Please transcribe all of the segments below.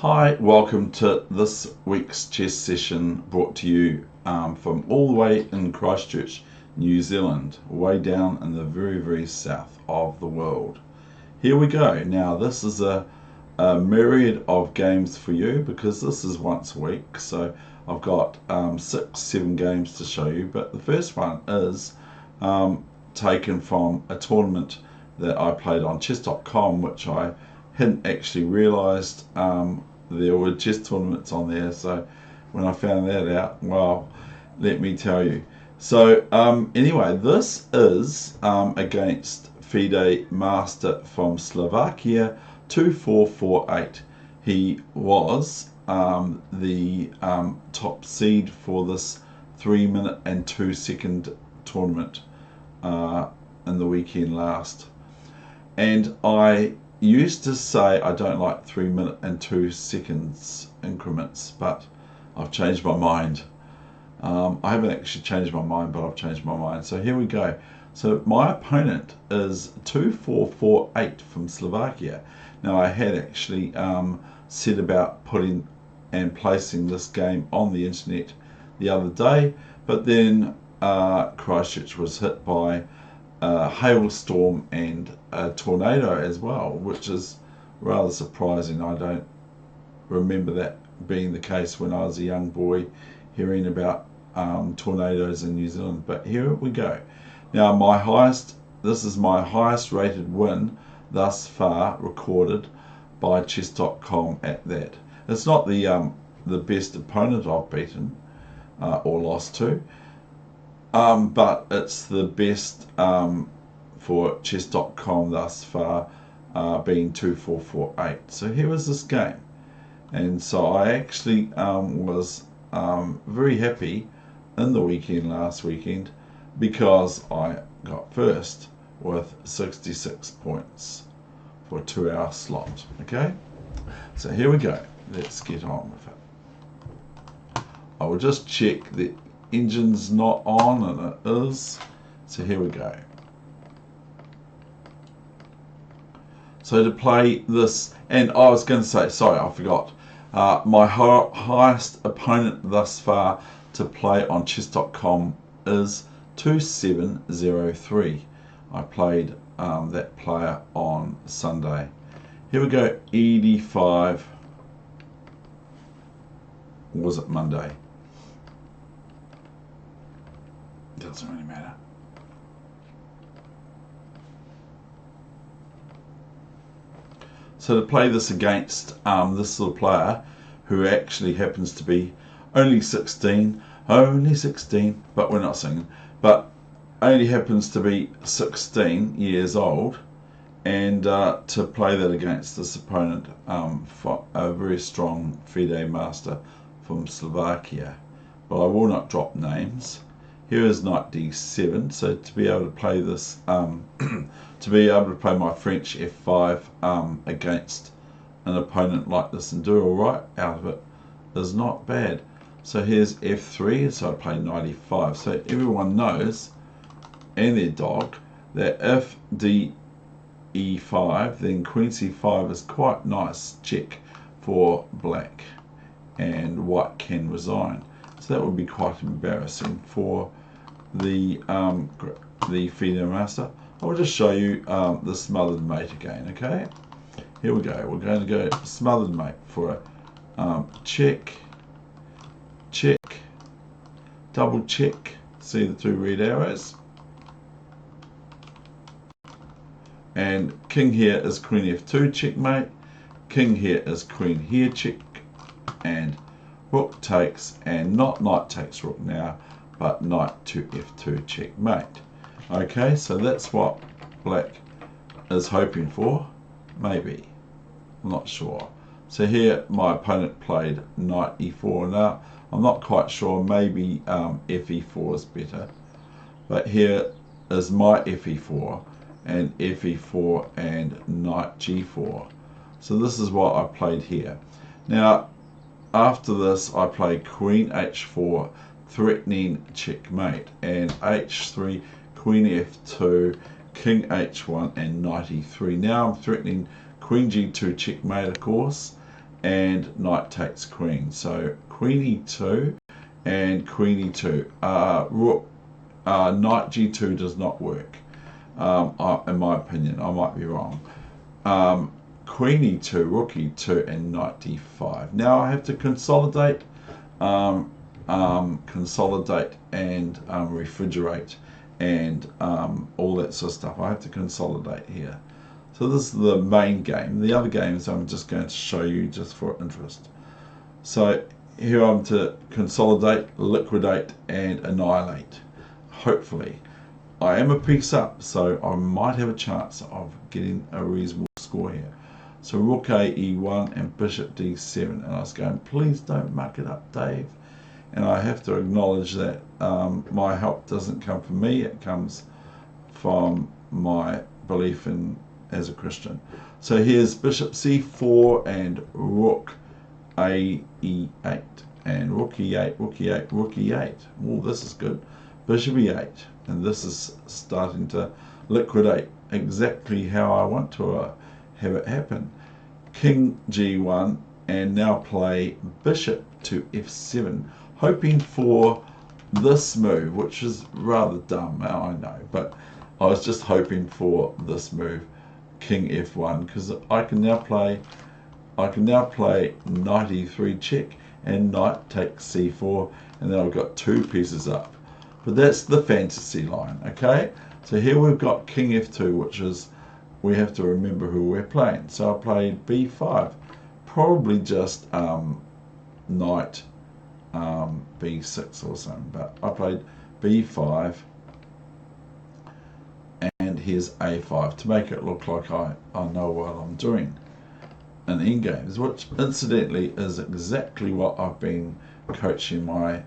Hi, welcome to this week's chess session brought to you from all the way in Christchurch, New Zealand, way down in the very south of the world. Here we go. Now this is a myriad of games for you because this is once a week, so I've got 6-7 games to show you, but the first one is taken from a tournament that I played on chess.com, which I hadn't actually realised there were chess tournaments on there. So when I found that out, well, let me tell you. So anyway, this is against FIDE Master from Slovakia, 2448. He was the top seed for this 3-minute and 2-second tournament in the weekend last. And I used to say I don't like 3-minute and 2 seconds increments, but I've changed my mind. I haven't actually changed my mind, but I've changed my mind. So here we go. So my opponent is 2448 from Slovakia. Now I had actually set about putting and placing this game on the internet the other day, but then Christchurch was hit by a hailstorm and a tornado as well, which is rather surprising. I don't remember that being the case when I was a young boy, hearing about tornadoes in New Zealand. But here we go. Now this is my highest rated win thus far recorded by chess.com at that. It's not the best opponent I've beaten or lost to, but it's the best for chess.com thus far, being 2448. So here was this game, and so I actually was very happy in the weekend last weekend because I got first with 66 points for a 2-hour slot. Okay, so here we go. Let's get on with it. I will just check the engine's not on, and it is. So here we go. So to play this, and I was going to say, sorry, I forgot, my highest opponent thus far to play on chess.com is 2703. I played that player on Sunday. Here we go, ED5. Or was it Monday? Doesn't really matter. So to play this against this little player, who actually happens to be only 16, but we're not singing, but only happens to be 16 years old, and to play that against this opponent, for a very strong FIDE master from Slovakia. But I will not drop names. Here is knight d7, so to be able to play this, to be able to play my French f5 against an opponent like this and do alright out of it is not bad. So here's f3, so I play knight e5. So everyone knows, and their dog, that if d e5, then queen c5 is quite nice check for black, and white can resign. So that would be quite embarrassing for the FIDE master. I'll just show you the smothered mate again. Okay, here we go. We're going to go smothered mate for a check, check, double check. See the 2 red arrows, and king here is queen f2 checkmate. King here is queen here check, and rook takes, and not knight takes rook now, but knight to f2 checkmate. Okay, so that's what black is hoping for, maybe, I'm not sure. So here my opponent played knight e4. Now I'm not quite sure, maybe fe4 is better, but here is my fe4 and fe4 and knight g4. So this is what I played here. Now after this I play queen h4, threatening checkmate, and h3, queen f2, king h1, and knight e3. Now I'm threatening queen g2 checkmate, of course, and knight takes queen. So queen e2 and queen e2. Rook, knight g2 does not work, in my opinion. I might be wrong. Queen e2, rook e2, and knight d5. Now I have to consolidate, consolidate and refrigerate and all that sort of stuff. I have to consolidate here. So this is the main game. The other games I'm just going to show you just for interest. So here I'm to consolidate, liquidate, and annihilate. Hopefully. I am a piece up, so I might have a chance of getting a reasonable score here. So rook a e1 and bishop d7. And I was going, please don't muck it up, Dave. And I have to acknowledge that my help doesn't come from me. It comes from my belief in as a Christian. So here's bishop c4 and rook a e8 and rook e8, rook e8, rook e8. Well, this is good. Bishop e8, and this is starting to liquidate exactly how I want to have it happen. King g1, and now play bishop to f7, hoping for this move, which is rather dumb, I know, but I was just hoping for this move, king f1, because I can now play knight e3 check and knight takes c4, and then I've got two pieces up. But that's the fantasy line, okay? So here we've got king f2, which is, we have to remember who we're playing. So I played b5, probably just knight b6 or something, but I played b5 and here's a5 to make it look like I know what I'm doing in endgames, which incidentally is exactly what I've been coaching my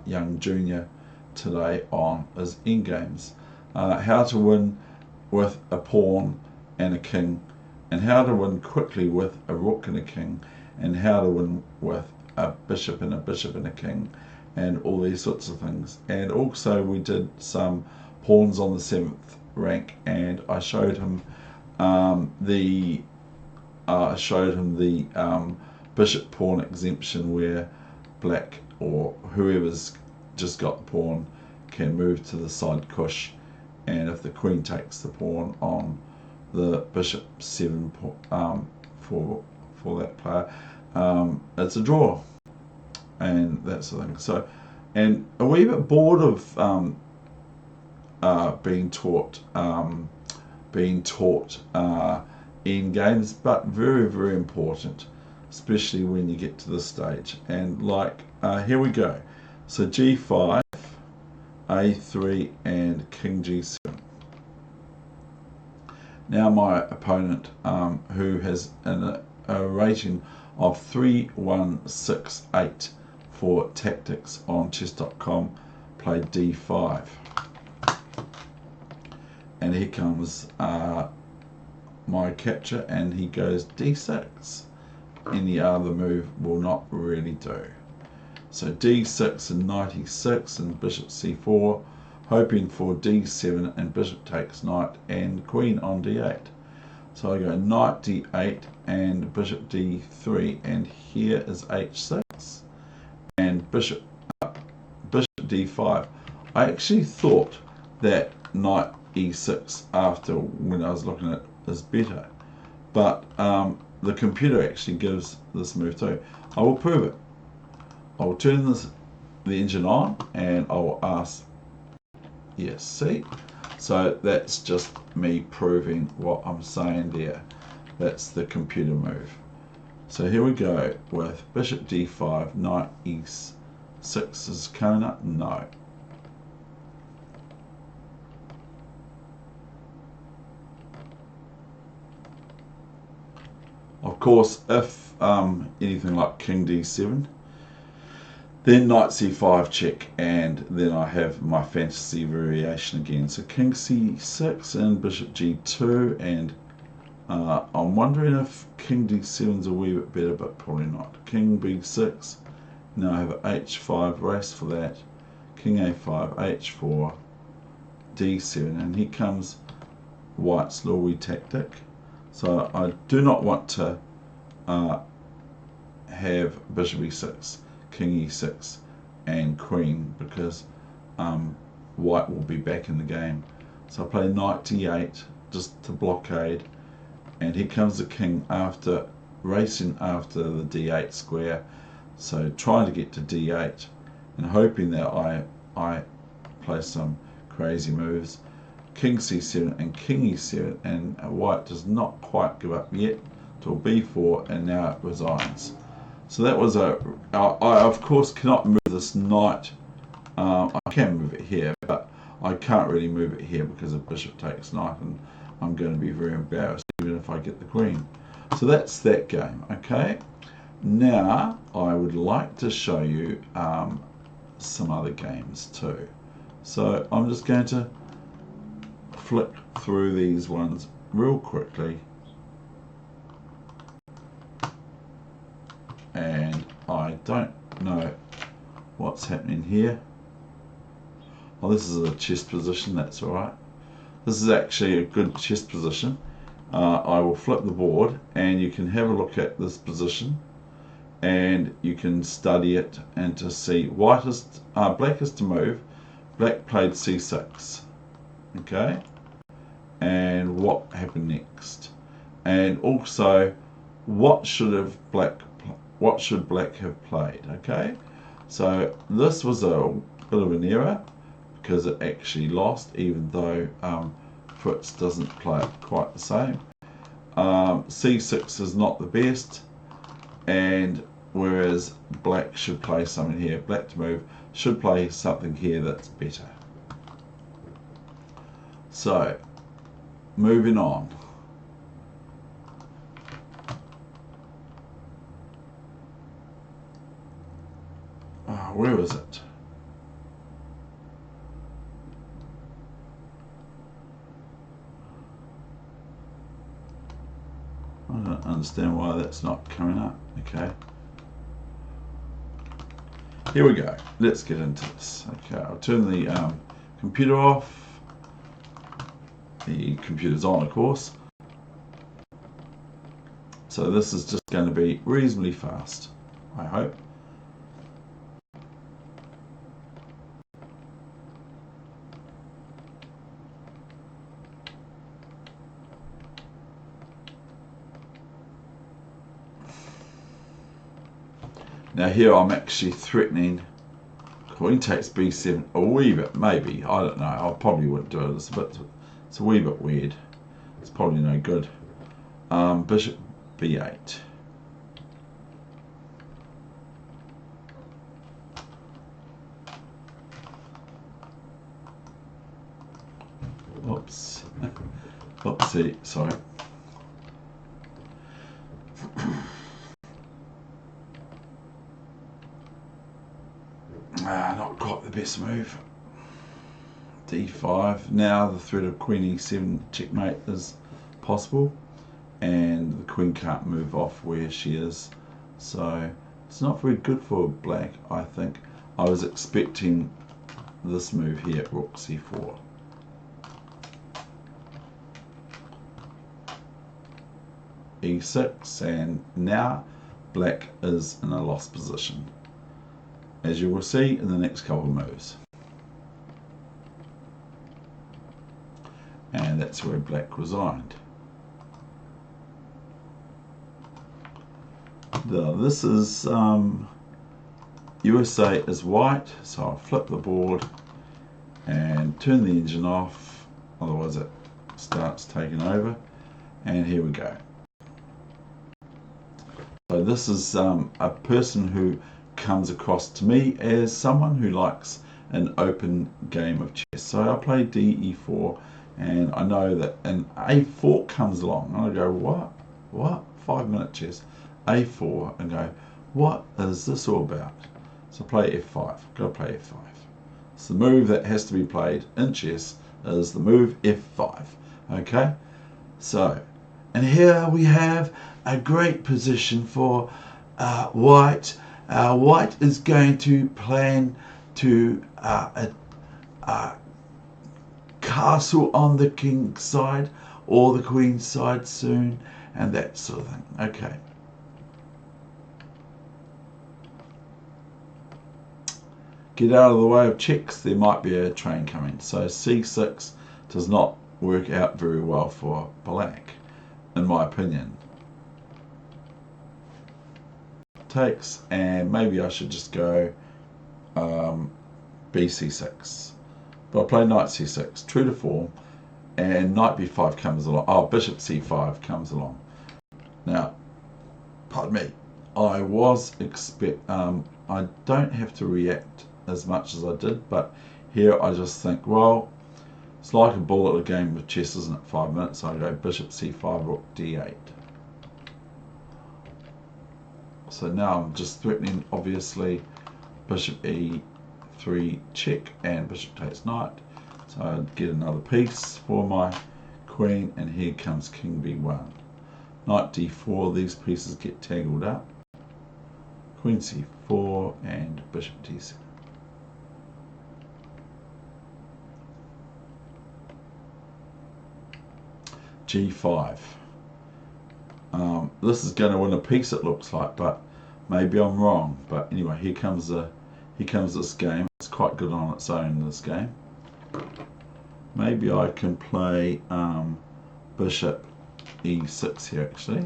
young junior today on, is endgames. How to win with a pawn and a king, and how to win quickly with a rook and a king, and how to win with a bishop and a bishop and a king, and all these sorts of things. And also we did some pawns on the 7th rank, and I showed him the bishop pawn exemption, where black or whoever's just got the pawn can move to the side cush, and if the queen takes the pawn on the bishop 7 for that player, it's a draw and that sort of thing. So, and a wee bit bored of being taught in games, but very, very important, especially when you get to this stage. And like here we go. So g5, a3, and king g7. Now my opponent, who has a rating of 3168 for tactics on chess.com, played d5. And here comes my capture, and he goes d6. Any other move will not really do. So d6 and knight e6 and bishop c4, hoping for d7 and bishop takes knight and queen on d8. So I go knight d8 and bishop d3, and here is h6 and bishop d5. I actually thought that knight e6 after, when I was looking at it, is better, but the computer actually gives this move too. I will prove it. I will turn the engine on, and I will ask, yes, see? So that's just me proving what I'm saying there. That's the computer move. So here we go with bishop d5, knight e6 is coming up, no. Of course, if anything like king d7, then knight c5 check, and then I have my fantasy variation again. So king c6 and bishop g2, and I'm wondering if king d7 is a wee bit better, but probably not. King b6, now I have an h5 race for that. King a5, h4, d7, and here comes white's little wee tactic. So I do not want to have bishop e6, king e6, and queen, because white will be back in the game. So I play knight d8 just to blockade, and here comes the king after racing after the d8 square, so trying to get to d8 and hoping that I play some crazy moves. King c7 and king e7, and white does not quite give up yet till b4, and now it resigns. So that was I of course cannot move this knight. I can move it here, but I can't really move it here because of bishop takes knight, and I'm going to be very embarrassed even if I get the queen. So that's that game. Okay, now I would like to show you some other games too. So I'm just going to flick through these ones real quickly, and I don't know what's happening here. Oh, this is a chess position, that's alright. This is actually a good chess position. I will flip the board and you can have a look at this position and you can study it and to see black is to move. Black played c6, okay, and what happened next, and also what should black have played. Okay, so this was a bit of an error because it actually lost, even though Fritz doesn't play it quite the same. c6 is not the best, and whereas black should play something here, black to move should play something here that's better. So moving on. Where is it? I don't understand why that's not coming up. Okay. Here we go. Let's get into this. Okay, I'll turn the computer off. The computer's on, of course. So this is just going to be reasonably fast, I hope. Now here I'm actually threatening queen takes b7 a wee bit, maybe, I don't know, I probably wouldn't do it, it's a wee bit weird, it's probably no good. Bishop b8. Oops, oopsie, sorry. Not quite the best move. d5. Now the threat of queen e7 checkmate is possible, and the queen can't move off where she is, so it's not very good for black. I think I was expecting this move here, rook c4. e6, and now black is in a lost position, as you will see in the next couple of moves. And that's where black resigned. This is USA is white, so I'll flip the board and turn the engine off, otherwise it starts taking over. And here we go. So this is a person who comes across to me as someone who likes an open game of chess. So I play d-e4, and I know that an a4 comes along, and I go, what? 5-minute chess, a4, and go, what is this all about? So play f5, go play f5. So the move that has to be played in chess is the move f5, okay? So, and here we have a great position for white. White is going to plan to a castle on the king's side or the queen's side soon, and that sort of thing. Okay. get out of the way of checks, there might be a train coming. So c6 does not work out very well for black, in my opinion. Takes, and maybe I should just go bc6. But I play knight c6, true to form, and knight b5 comes along. Oh, bishop c5 comes along. Now, pardon me, I don't have to react as much as I did, but here I just think, well, it's like a ball at a game of chess, isn't it? 5 minutes. I go bishop c5, rook d8. So now I'm just threatening, obviously, bishop e3 check, and bishop takes knight. So I get another piece for my queen, and here comes king b1. Knight d4, these pieces get tangled up. Queen c4 and bishop d7. g5. This is going to win a piece, it looks like, but maybe I'm wrong. But anyway, here comes this game. It's quite good on its own, this game. Maybe I can play bishop e6 here, actually.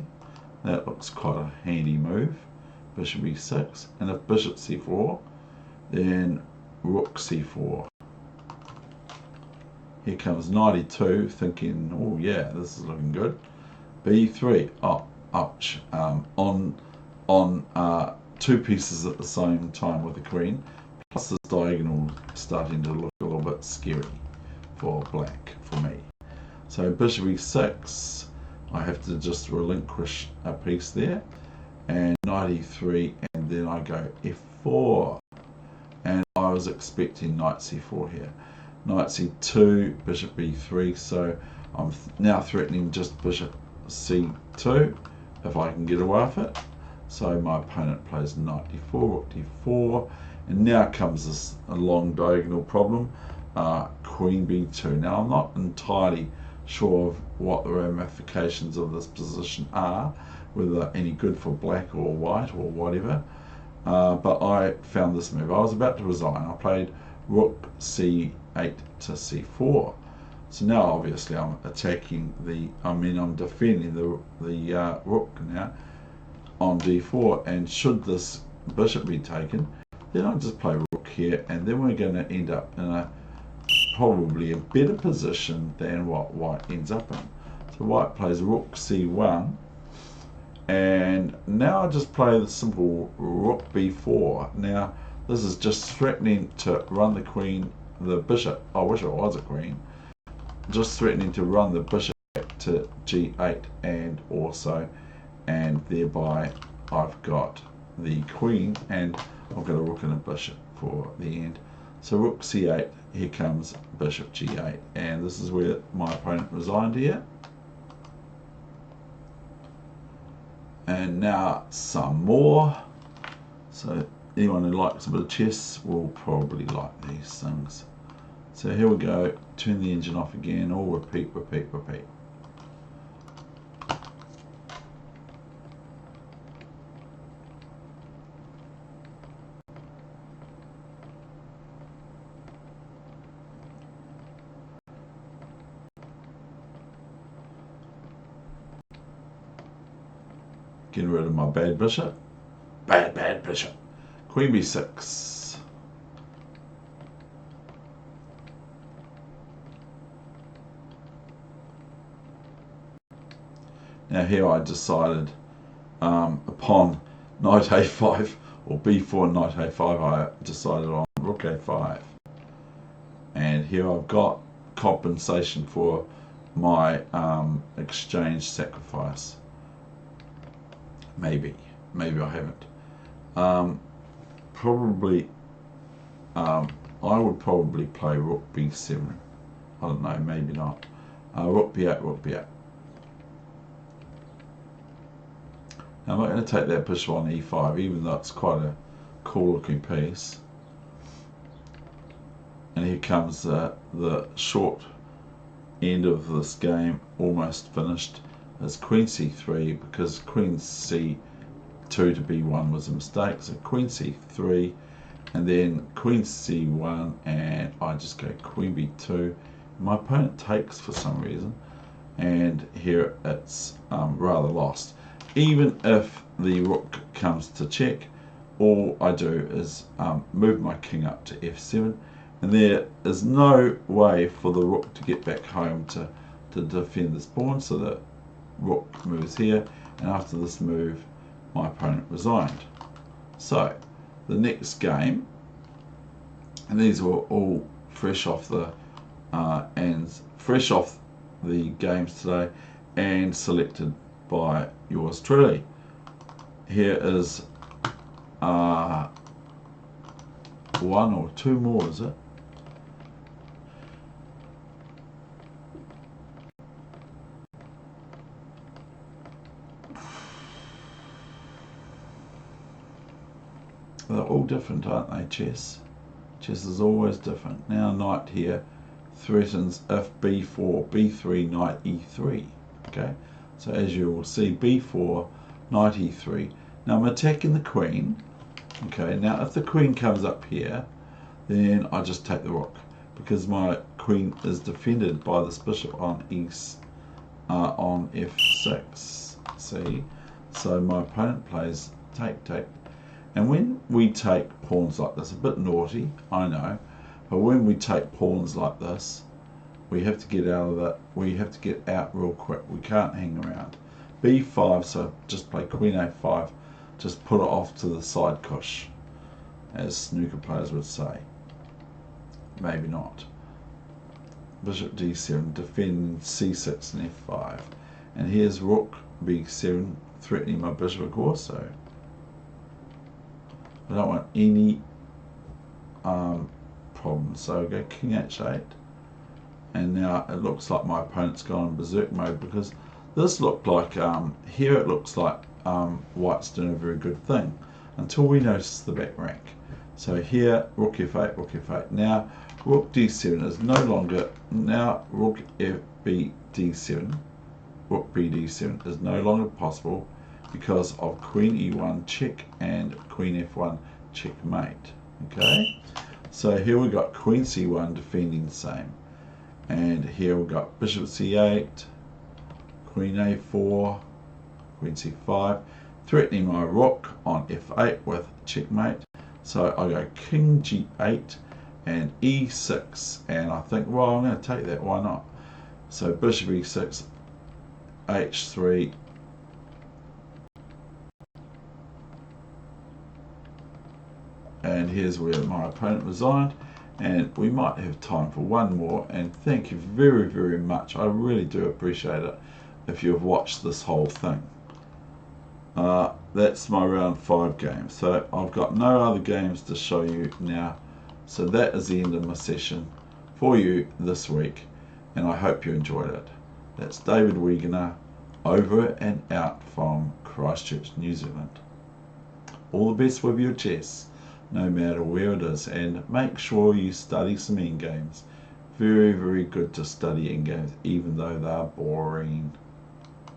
That looks quite a handy move. Bishop e6, and if bishop c4, then rook c4. Here comes knight e2, thinking, oh yeah, this is looking good. b3, oh, ouch. On two pieces at the same time with the queen, plus this diagonal starting to look a little bit scary for black, for me. So bishop e6, I have to just relinquish a piece there, and knight e3, and then I go f4, and I was expecting knight c4 here. Knight c2, bishop b3, so I'm now threatening just bishop c2 if I can get away with it. So my opponent plays knight d4, rook d4, and now comes this long diagonal problem, queen b2. Now I'm not entirely sure of what the ramifications of this position are, whether any good for black or white or whatever, but I found this move. I was about to resign. I played rook c8 to c4. So now obviously I'm attacking I'm defending the rook now on d4, and should this bishop be taken, then I'll just play rook here, and then we're going to end up in probably a better position than what white ends up in. So white plays rook c1, and now I just play the simple rook b4. Now this is just threatening to run the queen, the bishop, I wish it was a queen, just threatening to run the bishop back to g8, and thereby I've got the queen, and I've got a rook and a bishop for the end. So rook c8, here comes bishop g8, and this is where my opponent resigned here. And now some more. So anyone who likes a bit of chess will probably like these things. So here we go, turn the engine off again, all repeat, repeat, repeat. Getting rid of my bad bishop. Bad bishop. Queen b6. Now here I decided upon knight a5 or b4 knight a5, I decided on rook a5. And here I've got compensation for my exchange sacrifice. Maybe I haven't. Probably, I would probably play rook b7. I don't know, maybe not. Rook b8, rook b8. Now I'm not going to take that bishop on e5, even though it's quite a cool looking piece. And here comes the short end of this game, almost finished. As queen c3, because queen c2 to b1 was a mistake, so queen c3, and then queen c1, and I just go queen b2. My opponent takes for some reason, and here it's rather lost. Even if the rook comes to check, all I do is move my king up to f7, and there is no way for the rook to get back home to defend this pawn, so the rook moves here, and after this move my opponent resigned. So the next game, and these were all fresh off the games today and selected by yours truly. Here is one or two more, is it? They're all different, aren't they, chess? Chess is always different. Now knight here threatens if b4, b3, knight e3. Okay, so as you will see, b4, knight e3. Now I'm attacking the queen. Okay, now if the queen comes up here, then I just take the rook, because my queen is defended by this bishop on on f6. See, so my opponent plays take, take. And when we take pawns like this, a bit naughty, I know, but when we take pawns like this, we have to get out of that. We have to get out real quick. We can't hang around. b5, so just play queen a5, just put it off to the side cush, as snooker players would say. Maybe not. Bishop d7, defending c6 and f5. And here's rook b7, threatening my bishop, of course, so I don't want any problems. So I go king h8, and now it looks like my opponent's gone in berserk mode, because this looked like, here it looks like white's doing a very good thing, until we notice the back rank. So here, rook f8, rook f8. Now rook d7 is no longer, now rook d7, rook bd7 is no longer possible, because of queen e1 check and queen f1 checkmate. Okay, so here we got queen c1 defending the same, and here we got bishop c8, queen a4, queen c5, threatening my rook on f8 with checkmate. So I go king g8 and e6, and I think, well, I'm going to take that, why not? So bishop e6, h3, and here's where my opponent resigned, and we might have time for one more. And thank you very, very much. I really do appreciate it if you've watched this whole thing. That's my round 5 game, so I've got no other games to show you now, so that is the end of my session for you this week, and I hope you enjoyed it. That's David Weegenaar, over and out from Christchurch, New Zealand. All the best with your chess, no matter where it is, and make sure you study some endgames. Very, very good to study endgames, even though they are boring.